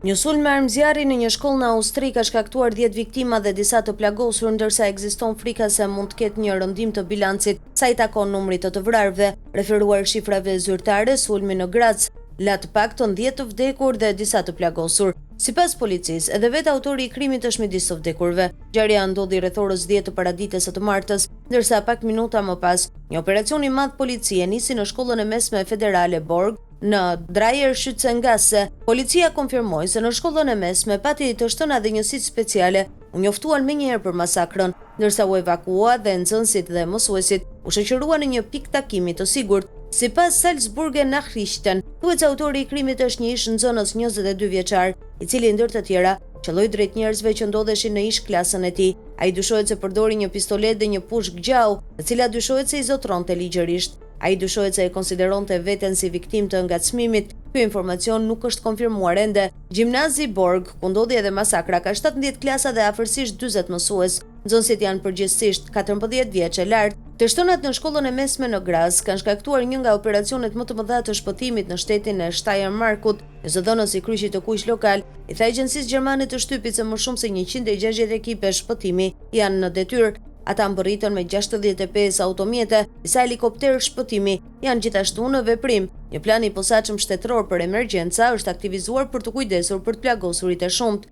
Një sulm me armëzjarri në një shkollë në Austri ka shkaktuar 10 viktima dhe disa të plagosur, ndërsa ekziston frika se mund të ketë një rëndim të bilancit sa i takon numrit të vrarëve. Referuar shifrave zyrtare, sulmi në Graz la të paktën 10 të vdekur dhe disa të plagosur. Sipas policisë, edhe vetë autori i krimit është midis të vdekurve. Ngjarja ndodhi rreth orës 10 të paraditës së të martës, ndërsa pak minuta më pas, një operacion i madh policie nisi në shkollën e mesme federale Borg në Dreyer-Schützengasse. Policia konfirmoi se në shkollën e mesme pati të shtëna dhe njësitë speciale u njoftuan menjëherë për masakrën, ndërsa u evakua dhe nxënësit dhe mësuesit u shoqëruan në një pikë takimi të sigurt. Sipas Salzburger Nachrichten, thuhet se autori i krimit është një ish nxënës 22 vjeçar, i cili ndër të tjera qelloi drejt njerëzve që ndodheshin në ish klasën e tij. Ai dyshohet se përdori një pistolet dhe një pushk gjau, e cila dyshohet se i zotronte ligjërisht. Ai dyshohet se e konsideronte veten si viktimë të ngacmimit. Ky informacion nuk është konfirmuar ende. Gjimnazi Borg, ku ndodhi edhe masakra, ka 17 klasa dhe afërsisht 40 mësues. Nxënësit janë përgjithsisht 14 vjeç e lartë. Të shtënat në shkollën e mesme në Graz kanë shkaktuar një nga operacionet më të mëdha të shpëtimit në shtetin e Steiermarkut. Zëdhënës i kryqit të kuq lokal i tha agjencisë gjermane të shtypit se më shumë se 160 ekipe shpëtimi janë në detyrë. Ata mbërritën me 65 automjete, disa helikopterë shpëtimi janë gjithashtu në veprim. Një plan i posaçëm shtetëror për emergjenca është aktivizuar për të kujdesur për të plagosurit e shumt.